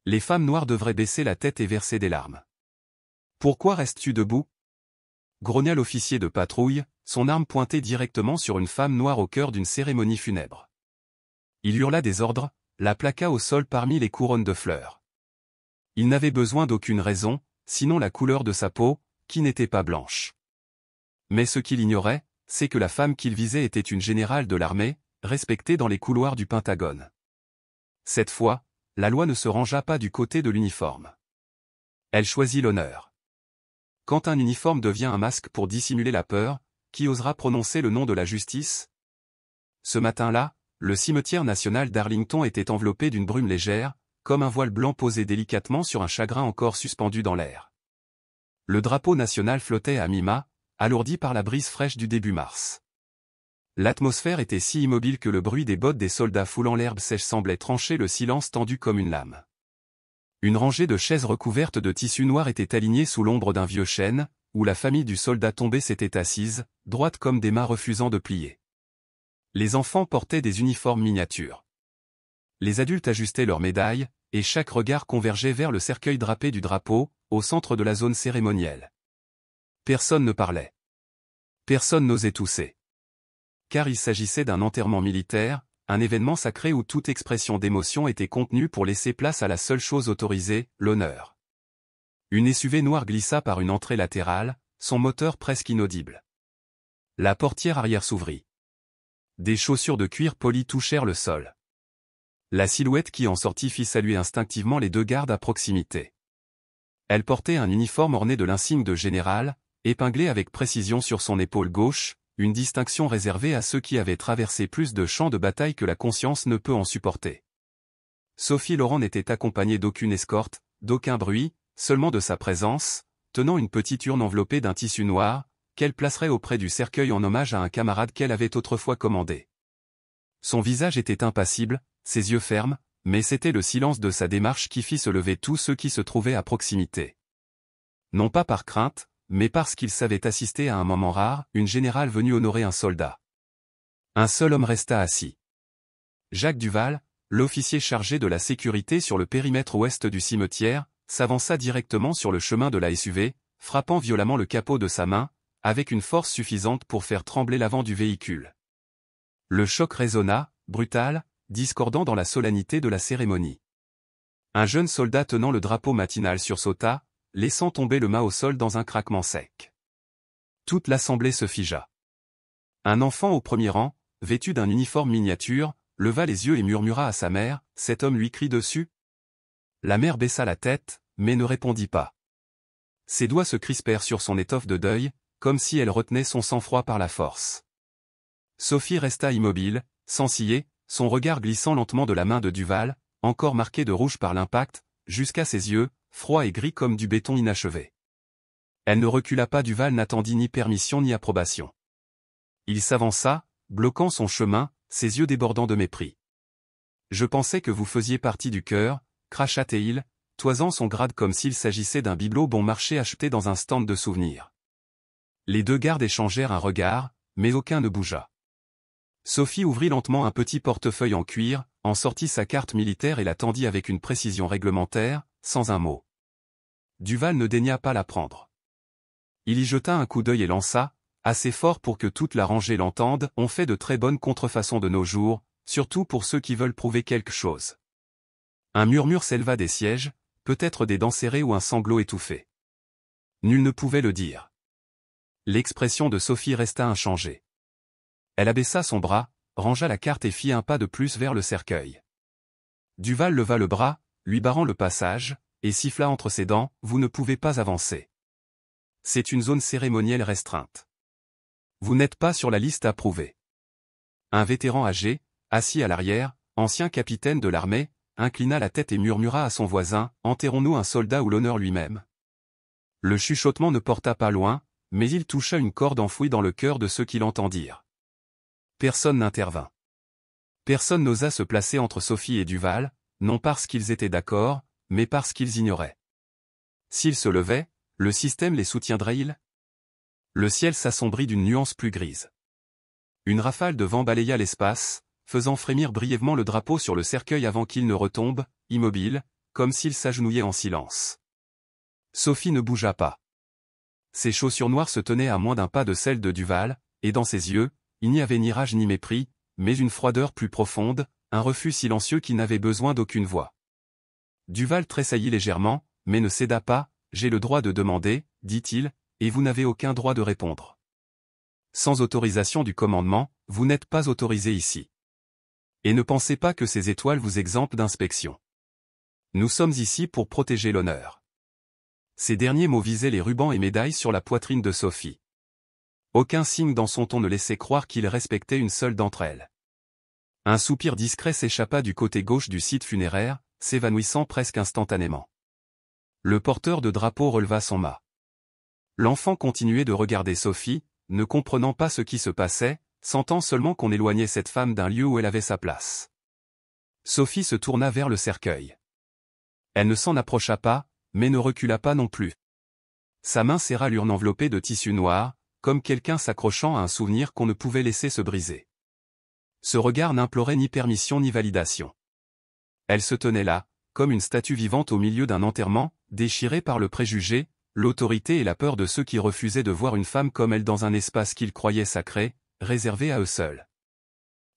Les femmes noires devraient baisser la tête et verser des larmes. Pourquoi restes-tu debout? Grogna l'officier de patrouille, son arme pointée directement sur une femme noire au cœur d'une cérémonie funèbre. Il hurla des ordres, la plaqua au sol parmi les couronnes de fleurs. Il n'avait besoin d'aucune raison, sinon la couleur de sa peau, qui n'était pas blanche. Mais ce qu'il ignorait, c'est que la femme qu'il visait était une générale de l'armée, respectée dans les couloirs du Pentagone. Cette fois, la loi ne se rangea pas du côté de l'uniforme. Elle choisit l'honneur. Quand un uniforme devient un masque pour dissimuler la peur, qui osera prononcer le nom de la justice? Ce matin-là, le cimetière national d'Arlington était enveloppé d'une brume légère, comme un voile blanc posé délicatement sur un chagrin encore suspendu dans l'air. Le drapeau national flottait à mi-mât, alourdi par la brise fraîche du début mars. L'atmosphère était si immobile que le bruit des bottes des soldats foulant l'herbe sèche semblait trancher le silence tendu comme une lame. Une rangée de chaises recouvertes de tissu noir était alignée sous l'ombre d'un vieux chêne, où la famille du soldat tombé s'était assise, droite comme des mains refusant de plier. Les enfants portaient des uniformes miniatures. Les adultes ajustaient leurs médailles, et chaque regard convergeait vers le cercueil drapé du drapeau, au centre de la zone cérémonielle. Personne ne parlait. Personne n'osait tousser. Car il s'agissait d'un enterrement militaire, un événement sacré où toute expression d'émotion était contenue pour laisser place à la seule chose autorisée, l'honneur. Une SUV noire glissa par une entrée latérale, son moteur presque inaudible. La portière arrière s'ouvrit. Des chaussures de cuir poli touchèrent le sol. La silhouette qui en sortit fit saluer instinctivement les deux gardes à proximité. Elle portait un uniforme orné de l'insigne de général, épinglé avec précision sur son épaule gauche, une distinction réservée à ceux qui avaient traversé plus de champs de bataille que la conscience ne peut en supporter. Sophie Laurent n'était accompagnée d'aucune escorte, d'aucun bruit, seulement de sa présence, tenant une petite urne enveloppée d'un tissu noir, qu'elle placerait auprès du cercueil en hommage à un camarade qu'elle avait autrefois commandé. Son visage était impassible, ses yeux fermes, mais c'était le silence de sa démarche qui fit se lever tous ceux qui se trouvaient à proximité. Non pas par crainte, mais parce qu'ils savaient assister à un moment rare, une générale venue honorer un soldat. Un seul homme resta assis. Jacques Duval, l'officier chargé de la sécurité sur le périmètre ouest du cimetière, s'avança directement sur le chemin de la SUV, frappant violemment le capot de sa main, avec une force suffisante pour faire trembler l'avant du véhicule. Le choc résonna, brutal, discordant dans la solennité de la cérémonie. Un jeune soldat tenant le drapeau matinal sursauta, laissant tomber le mât au sol dans un craquement sec. Toute l'assemblée se figea. Un enfant au premier rang, vêtu d'un uniforme miniature, leva les yeux et murmura à sa mère, « Cet homme lui crie dessus ?» La mère baissa la tête, mais ne répondit pas. Ses doigts se crispèrent sur son étoffe de deuil, comme si elle retenait son sang-froid par la force. Sophie resta immobile, sans ciller, son regard glissant lentement de la main de Duval, encore marqué de rouge par l'impact, jusqu'à ses yeux, froids et gris comme du béton inachevé. Elle ne recula pas. Duval n'attendit ni permission ni approbation. Il s'avança, bloquant son chemin, ses yeux débordant de mépris. « Je pensais que vous faisiez partie du cœur, » cracha-t-il, toisant son grade comme s'il s'agissait d'un bibelot bon marché acheté dans un stand de souvenirs. Les deux gardes échangèrent un regard, mais aucun ne bougea. Sophie ouvrit lentement un petit portefeuille en cuir, en sortit sa carte militaire et la tendit avec une précision réglementaire, sans un mot. Duval ne daigna pas la prendre. Il y jeta un coup d'œil et lança, assez fort pour que toute la rangée l'entende, « On fait de très bonnes contrefaçons de nos jours, surtout pour ceux qui veulent prouver quelque chose. » Un murmure s'éleva des sièges, peut-être des dents serrées ou un sanglot étouffé. Nul ne pouvait le dire. L'expression de Sophie resta inchangée. Elle abaissa son bras, rangea la carte et fit un pas de plus vers le cercueil. Duval leva le bras, lui barrant le passage, et siffla entre ses dents, « Vous ne pouvez pas avancer. C'est une zone cérémonielle restreinte. Vous n'êtes pas sur la liste approuvée. » Un vétéran âgé, assis à l'arrière, ancien capitaine de l'armée, inclina la tête et murmura à son voisin, « Enterrons-nous un soldat ou l'honneur lui-même ?» Le chuchotement ne porta pas loin, mais il toucha une corde enfouie dans le cœur de ceux qui l'entendirent. Personne n'intervint. Personne n'osa se placer entre Sophie et Duval, non parce qu'ils étaient d'accord, mais parce qu'ils ignoraient. S'ils se levaient, le système les soutiendrait-il? Le ciel s'assombrit d'une nuance plus grise. Une rafale de vent balaya l'espace, faisant frémir brièvement le drapeau sur le cercueil avant qu'il ne retombe, immobile, comme s'il s'agenouillait en silence. Sophie ne bougea pas. Ses chaussures noires se tenaient à moins d'un pas de celles de Duval, et dans ses yeux, il n'y avait ni rage ni mépris, mais une froideur plus profonde, un refus silencieux qui n'avait besoin d'aucune voix. Duval tressaillit légèrement, mais ne céda pas. « J'ai le droit de demander, dit-il, et vous n'avez aucun droit de répondre. Sans autorisation du commandement, vous n'êtes pas autorisé ici. Et ne pensez pas que ces étoiles vous exemptent d'inspection. Nous sommes ici pour protéger l'honneur. » Ces derniers mots visaient les rubans et médailles sur la poitrine de Sophie. Aucun signe dans son ton ne laissait croire qu'il respectait une seule d'entre elles. Un soupir discret s'échappa du côté gauche du site funéraire, s'évanouissant presque instantanément. Le porteur de drapeau releva son mât. L'enfant continuait de regarder Sophie, ne comprenant pas ce qui se passait, sentant seulement qu'on éloignait cette femme d'un lieu où elle avait sa place. Sophie se tourna vers le cercueil. Elle ne s'en approcha pas, mais ne recula pas non plus. Sa main serra l'urne enveloppée de tissu noir, comme quelqu'un s'accrochant à un souvenir qu'on ne pouvait laisser se briser. Ce regard n'implorait ni permission ni validation. Elle se tenait là, comme une statue vivante au milieu d'un enterrement, déchirée par le préjugé, l'autorité et la peur de ceux qui refusaient de voir une femme comme elle dans un espace qu'ils croyaient sacré, réservé à eux seuls.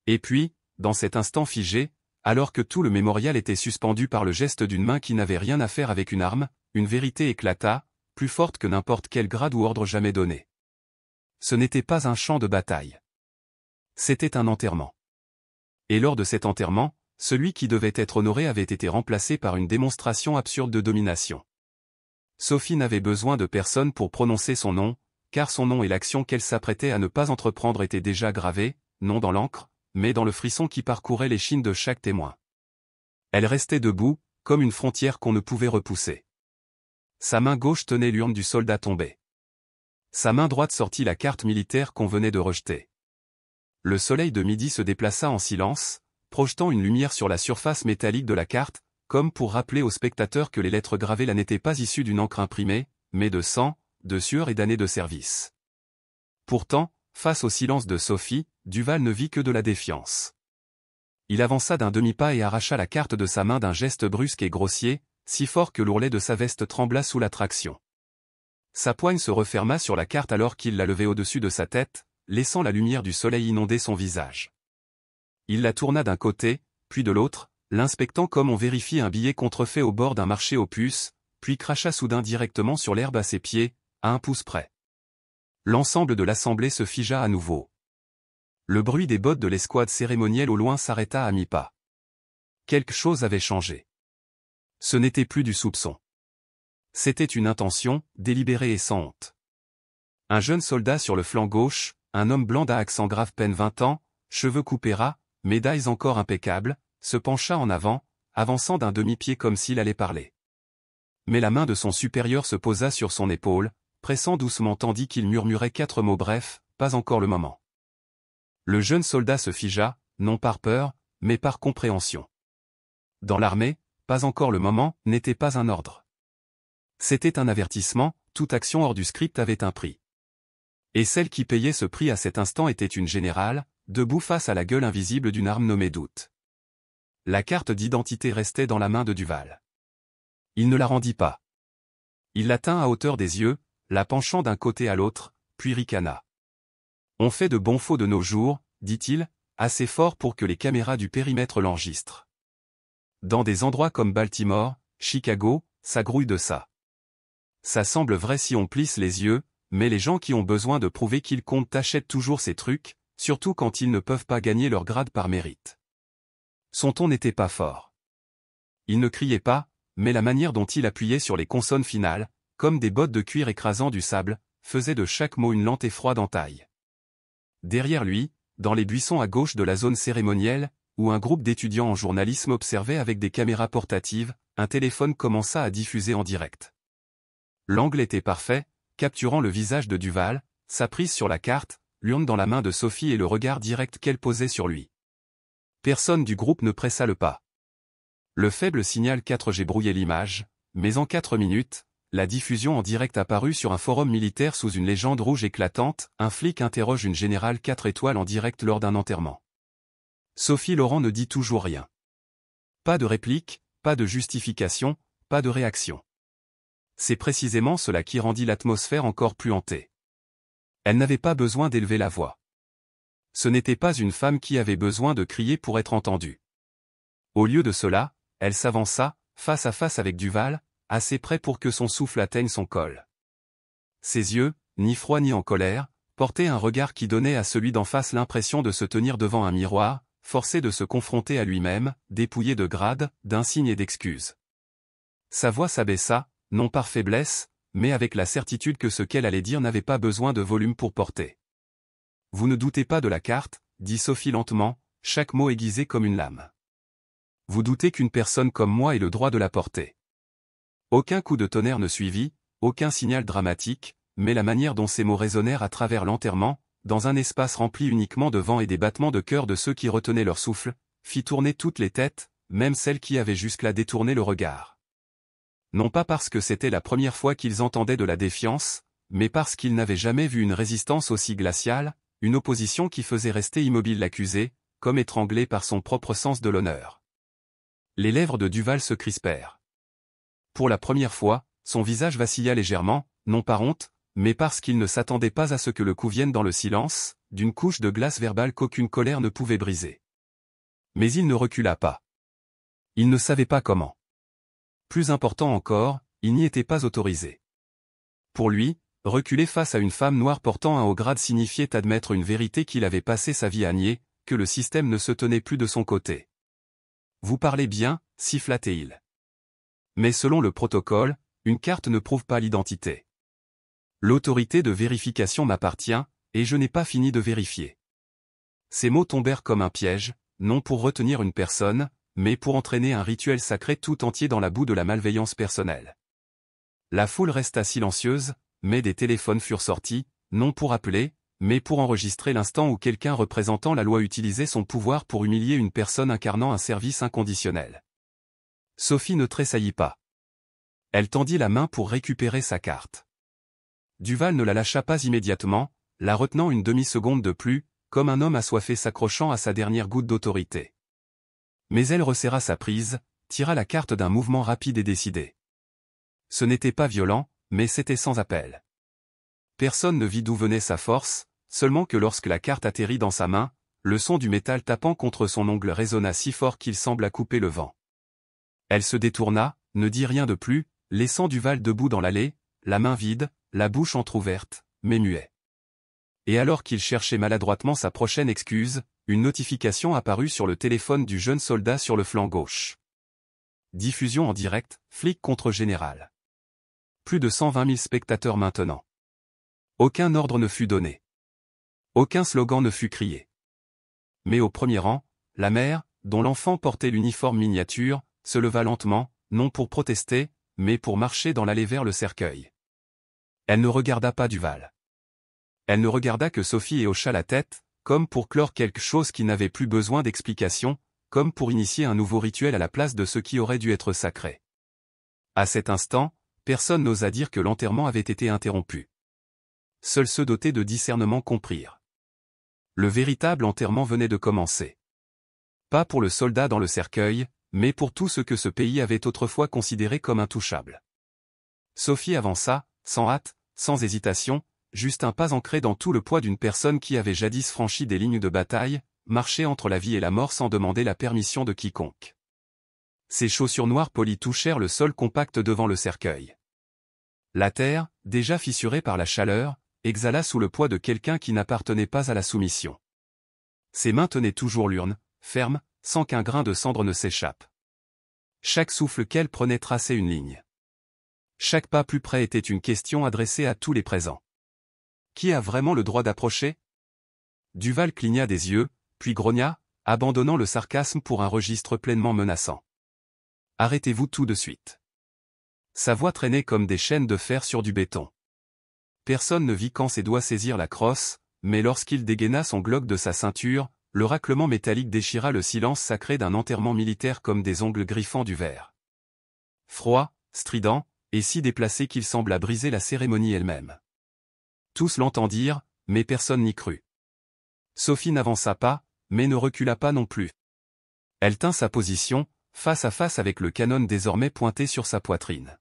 Et puis, dans cet instant figé, alors que tout le mémorial était suspendu par le geste d'une main qui n'avait rien à faire avec une arme, une vérité éclata, plus forte que n'importe quel grade ou ordre jamais donné. Ce n'était pas un champ de bataille. C'était un enterrement. Et lors de cet enterrement, celui qui devait être honoré avait été remplacé par une démonstration absurde de domination. Sophie n'avait besoin de personne pour prononcer son nom, car son nom et l'action qu'elle s'apprêtait à ne pas entreprendre étaient déjà gravés, non dans l'encre, mais dans le frisson qui parcourait l'échine de chaque témoin. Elle restait debout, comme une frontière qu'on ne pouvait repousser. Sa main gauche tenait l'urne du soldat tombé. Sa main droite sortit la carte militaire qu'on venait de rejeter. Le soleil de midi se déplaça en silence, projetant une lumière sur la surface métallique de la carte, comme pour rappeler aux spectateurs que les lettres gravées là n'étaient pas issues d'une encre imprimée, mais de sang, de sueur et d'années de service. Pourtant, face au silence de Sophie, Duval ne vit que de la défiance. Il avança d'un demi-pas et arracha la carte de sa main d'un geste brusque et grossier, si fort que l'ourlet de sa veste trembla sous la traction. Sa poigne se referma sur la carte alors qu'il la levait au-dessus de sa tête, laissant la lumière du soleil inonder son visage. Il la tourna d'un côté, puis de l'autre, l'inspectant comme on vérifie un billet contrefait au bord d'un marché aux puces, puis cracha soudain directement sur l'herbe à ses pieds, à un pouce près. L'ensemble de l'assemblée se figea à nouveau. Le bruit des bottes de l'escouade cérémonielle au loin s'arrêta à mi-pas. Quelque chose avait changé. Ce n'était plus du soupçon. C'était une intention, délibérée et sans honte. Un jeune soldat sur le flanc gauche, un homme blanc à accent grave peine 20 ans, cheveux coupés ras, médailles encore impeccables, se pencha en avant, avançant d'un demi-pied comme s'il allait parler. Mais la main de son supérieur se posa sur son épaule, pressant doucement tandis qu'il murmurait 4 mots brefs, pas encore le moment. Le jeune soldat se figea, non par peur, mais par compréhension. Dans l'armée, pas encore le moment, n'était pas un ordre. C'était un avertissement, toute action hors du script avait un prix. Et celle qui payait ce prix à cet instant était une générale, debout face à la gueule invisible d'une arme nommée doute. La carte d'identité restait dans la main de Duval. Il ne la rendit pas. Il la tint à hauteur des yeux, la penchant d'un côté à l'autre, puis ricana. On fait de bons faux de nos jours, dit-il, assez fort pour que les caméras du périmètre l'enregistrent. Dans des endroits comme Baltimore, Chicago, ça grouille de ça. Ça semble vrai si on plisse les yeux, mais les gens qui ont besoin de prouver qu'ils comptent achètent toujours ces trucs, surtout quand ils ne peuvent pas gagner leur grade par mérite. Son ton n'était pas fort. Il ne criait pas, mais la manière dont il appuyait sur les consonnes finales, comme des bottes de cuir écrasant du sable, faisait de chaque mot une lente et froide entaille. Derrière lui, dans les buissons à gauche de la zone cérémonielle, où un groupe d'étudiants en journalisme observait avec des caméras portatives, un téléphone commença à diffuser en direct. L'angle était parfait, capturant le visage de Duval, sa prise sur la carte, l'urne dans la main de Sophie et le regard direct qu'elle posait sur lui. Personne du groupe ne pressa le pas. Le faible signal 4G brouillait l'image, mais en 4 minutes, la diffusion en direct apparut sur un forum militaire sous une légende rouge éclatante, un flic interroge une générale 4 étoiles en direct lors d'un enterrement. Sophie Laurent ne dit toujours rien. Pas de réplique, pas de justification, pas de réaction. C'est précisément cela qui rendit l'atmosphère encore plus hantée. Elle n'avait pas besoin d'élever la voix. Ce n'était pas une femme qui avait besoin de crier pour être entendue. Au lieu de cela, elle s'avança, face à face avec Duval, assez près pour que son souffle atteigne son col. Ses yeux, ni froids ni en colère, portaient un regard qui donnait à celui d'en face l'impression de se tenir devant un miroir, forcé de se confronter à lui-même, dépouillé de grade, d'insignes et d'excuses. Sa voix s'abaissa, non par faiblesse, mais avec la certitude que ce qu'elle allait dire n'avait pas besoin de volume pour porter. « Vous ne doutez pas de la carte, dit Sophie lentement, chaque mot aiguisé comme une lame. Vous doutez qu'une personne comme moi ait le droit de la porter. » Aucun coup de tonnerre ne suivit, aucun signal dramatique, mais la manière dont ces mots résonnèrent à travers l'enterrement, dans un espace rempli uniquement de vent et des battements de cœur de ceux qui retenaient leur souffle, fit tourner toutes les têtes, même celles qui avaient jusque-là détourné le regard. Non pas parce que c'était la première fois qu'ils entendaient de la défiance, mais parce qu'ils n'avaient jamais vu une résistance aussi glaciale, une opposition qui faisait rester immobile l'accusé, comme étranglé par son propre sens de l'honneur. Les lèvres de Duval se crispèrent. Pour la première fois, son visage vacilla légèrement, non par honte, mais parce qu'il ne s'attendait pas à ce que le coup vienne dans le silence, d'une couche de glace verbale qu'aucune colère ne pouvait briser. Mais il ne recula pas. Il ne savait pas comment. Plus important encore, il n'y était pas autorisé. Pour lui, reculer face à une femme noire portant un haut grade signifiait admettre une vérité qu'il avait passé sa vie à nier, que le système ne se tenait plus de son côté. « Vous parlez bien » siffla-t-il. Mais selon le protocole, une carte ne prouve pas l'identité. L'autorité de vérification m'appartient, et je n'ai pas fini de vérifier. Ces mots tombèrent comme un piège, non pour retenir une personne, mais pour entraîner un rituel sacré tout entier dans la boue de la malveillance personnelle. La foule resta silencieuse, mais des téléphones furent sortis, non pour appeler, mais pour enregistrer l'instant où quelqu'un représentant la loi utilisait son pouvoir pour humilier une personne incarnant un service inconditionnel. Sophie ne tressaillit pas. Elle tendit la main pour récupérer sa carte. Duval ne la lâcha pas immédiatement, la retenant une demi-seconde de plus, comme un homme assoiffé s'accrochant à sa dernière goutte d'autorité. Mais elle resserra sa prise, tira la carte d'un mouvement rapide et décidé. Ce n'était pas violent, mais c'était sans appel. Personne ne vit d'où venait sa force, seulement que lorsque la carte atterrit dans sa main, le son du métal tapant contre son ongle résonna si fort qu'il sembla couper le vent. Elle se détourna, ne dit rien de plus, laissant Duval debout dans l'allée, la main vide, la bouche entr'ouverte, mais muet. Et alors qu'il cherchait maladroitement sa prochaine excuse, une notification apparut sur le téléphone du jeune soldat sur le flanc gauche. Diffusion en direct, flic contre général. Plus de 120 000 spectateurs maintenant. Aucun ordre ne fut donné. Aucun slogan ne fut crié. Mais au premier rang, la mère, dont l'enfant portait l'uniforme miniature, se leva lentement, non pour protester, mais pour marcher dans l'allée vers le cercueil. Elle ne regarda pas Duval. Elle ne regarda que Sophie et hocha la tête, comme pour clore quelque chose qui n'avait plus besoin d'explication, comme pour initier un nouveau rituel à la place de ce qui aurait dû être sacré. À cet instant, personne n'osa dire que l'enterrement avait été interrompu. Seuls ceux dotés de discernement comprirent. Le véritable enterrement venait de commencer. Pas pour le soldat dans le cercueil, mais pour tout ce que ce pays avait autrefois considéré comme intouchable. Sophie avança, sans hâte, sans hésitation, juste un pas ancré dans tout le poids d'une personne qui avait jadis franchi des lignes de bataille, marché entre la vie et la mort sans demander la permission de quiconque. Ses chaussures noires polies touchèrent le sol compact devant le cercueil. La terre, déjà fissurée par la chaleur, exhala sous le poids de quelqu'un qui n'appartenait pas à la soumission. Ses mains tenaient toujours l'urne, ferme, sans qu'un grain de cendre ne s'échappe. Chaque souffle qu'elle prenait traçait une ligne. Chaque pas plus près était une question adressée à tous les présents. Qui a vraiment le droit d'approcher? Duval cligna des yeux, puis grogna, abandonnant le sarcasme pour un registre pleinement menaçant. Arrêtez-vous tout de suite. Sa voix traînait comme des chaînes de fer sur du béton. Personne ne vit quand ses doigts saisirent la crosse, mais lorsqu'il dégaina son glock de sa ceinture, le raclement métallique déchira le silence sacré d'un enterrement militaire comme des ongles griffant du verre. Froid, strident, et si déplacé qu'il sembla briser la cérémonie elle-même. Tous l'entendirent, mais personne n'y crut. Sophie n'avança pas, mais ne recula pas non plus. Elle tint sa position, face à face avec le canon désormais pointé sur sa poitrine.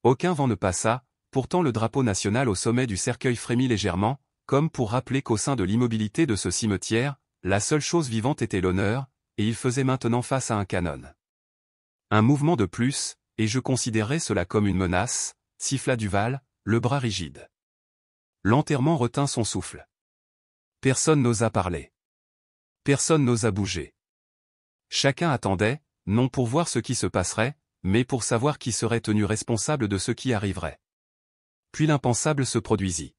Aucun vent ne passa, pourtant le drapeau national au sommet du cercueil frémit légèrement, comme pour rappeler qu'au sein de l'immobilité de ce cimetière, la seule chose vivante était l'honneur, et il faisait maintenant face à un canon. Un mouvement de plus, et je considérais cela comme une menace, siffla Duval, le bras rigide. L'enterrement retint son souffle. Personne n'osa parler. Personne n'osa bouger. Chacun attendait, non pour voir ce qui se passerait, mais pour savoir qui serait tenu responsable de ce qui arriverait. Puis l'impensable se produisit.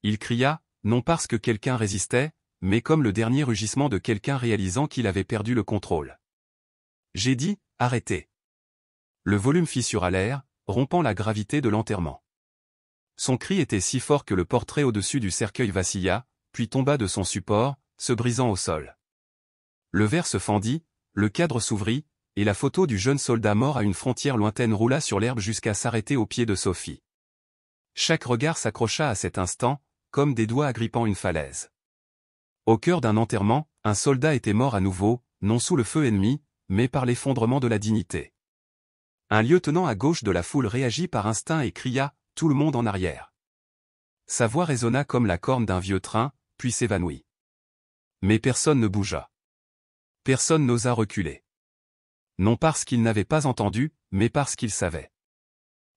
Il cria, non parce que quelqu'un résistait, mais comme le dernier rugissement de quelqu'un réalisant qu'il avait perdu le contrôle. J'ai dit, arrêtez. Le volume fissura l'air, rompant la gravité de l'enterrement. Son cri était si fort que le portrait au-dessus du cercueil vacilla, puis tomba de son support, se brisant au sol. Le verre se fendit, le cadre s'ouvrit, et la photo du jeune soldat mort à une frontière lointaine roula sur l'herbe jusqu'à s'arrêter aux pieds de Sophie. Chaque regard s'accrocha à cet instant, comme des doigts agrippant une falaise. Au cœur d'un enterrement, un soldat était mort à nouveau, non sous le feu ennemi, mais par l'effondrement de la dignité. Un lieutenant à gauche de la foule réagit par instinct et cria « Tout le monde en arrière ». Sa voix résonna comme la corne d'un vieux train, puis s'évanouit. Mais personne ne bougea. Personne n'osa reculer. Non parce qu'il n'avait pas entendu, mais parce qu'il savait.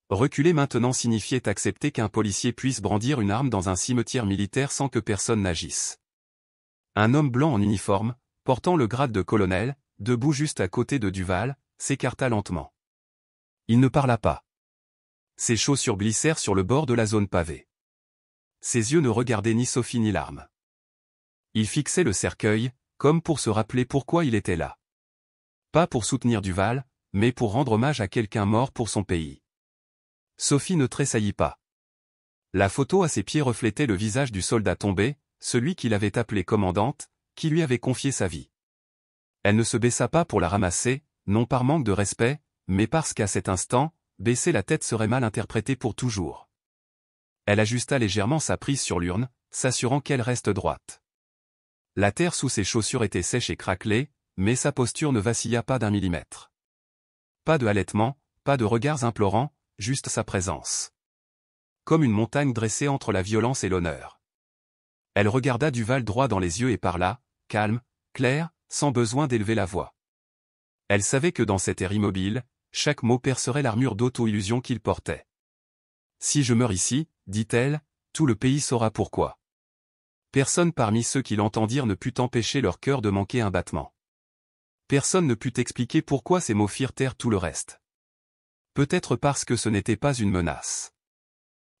Reculer maintenant signifiait accepter qu'un policier puisse brandir une arme dans un cimetière militaire sans que personne n'agisse. Un homme blanc en uniforme, portant le grade de colonel, debout juste à côté de Duval, s'écarta lentement. Il ne parla pas. Ses chaussures glissèrent sur le bord de la zone pavée. Ses yeux ne regardaient ni Sophie ni l'arme. Il fixait le cercueil, comme pour se rappeler pourquoi il était là. Pas pour soutenir Duval, mais pour rendre hommage à quelqu'un mort pour son pays. Sophie ne tressaillit pas. La photo à ses pieds reflétait le visage du soldat tombé, celui qu'il avait appelé commandante, qui lui avait confié sa vie. Elle ne se baissa pas pour la ramasser, non par manque de respect, mais parce qu'à cet instant, baisser la tête serait mal interprété pour toujours. Elle ajusta légèrement sa prise sur l'urne, s'assurant qu'elle reste droite. La terre sous ses chaussures était sèche et craquelée, mais sa posture ne vacilla pas d'un millimètre. Pas de halètement, pas de regards implorants, juste sa présence. Comme une montagne dressée entre la violence et l'honneur. Elle regarda Duval droit dans les yeux et parla, calme, clair, sans besoin d'élever la voix. Elle savait que dans cet air immobile, chaque mot percerait l'armure d'auto-illusion qu'il portait. Si je meurs ici, dit-elle, tout le pays saura pourquoi. Personne parmi ceux qui l'entendirent ne put empêcher leur cœur de manquer un battement. Personne ne put expliquer pourquoi ces mots firent taire tout le reste. Peut-être parce que ce n'était pas une menace.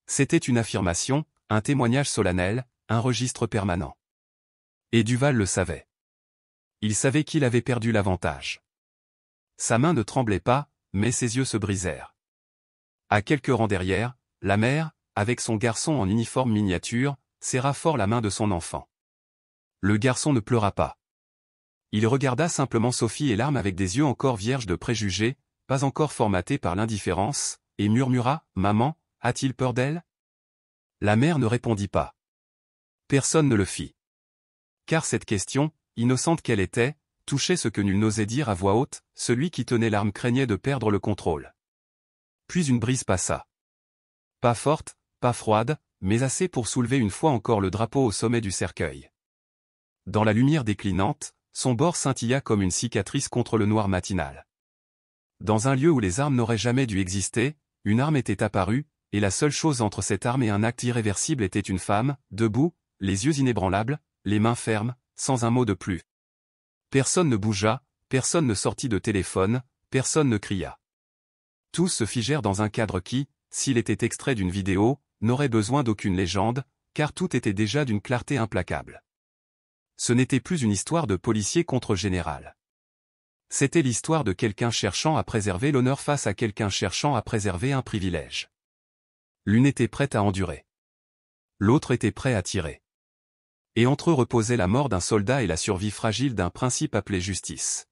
C'était une affirmation, un témoignage solennel, un registre permanent. Et Duval le savait. Il savait qu'il avait perdu l'avantage. Sa main ne tremblait pas, mais ses yeux se brisèrent. À quelques rangs derrière, la mère, avec son garçon en uniforme miniature, serra fort la main de son enfant. Le garçon ne pleura pas. Il regarda simplement Sophie et l'arme avec des yeux encore vierges de préjugés, pas encore formatés par l'indifférence, et murmura « Maman, a-t-il peur d'elle » La mère ne répondit pas. Personne ne le fit. Car cette question, innocente qu'elle était, touchait ce que nul n'osait dire à voix haute, celui qui tenait l'arme craignait de perdre le contrôle. Puis une brise passa. Pas forte, pas froide, mais assez pour soulever une fois encore le drapeau au sommet du cercueil. Dans la lumière déclinante, son bord scintilla comme une cicatrice contre le noir matinal. Dans un lieu où les armes n'auraient jamais dû exister, une arme était apparue, et la seule chose entre cette arme et un acte irréversible était une femme, debout, les yeux inébranlables, les mains fermes, sans un mot de plus. Personne ne bougea, personne ne sortit de téléphone, personne ne cria. Tous se figèrent dans un cadre qui, s'il était extrait d'une vidéo, n'aurait besoin d'aucune légende, car tout était déjà d'une clarté implacable. Ce n'était plus une histoire de policier contre général. C'était l'histoire de quelqu'un cherchant à préserver l'honneur face à quelqu'un cherchant à préserver un privilège. L'une était prête à endurer. L'autre était prêt à tirer. Et entre eux reposait la mort d'un soldat et la survie fragile d'un principe appelé justice.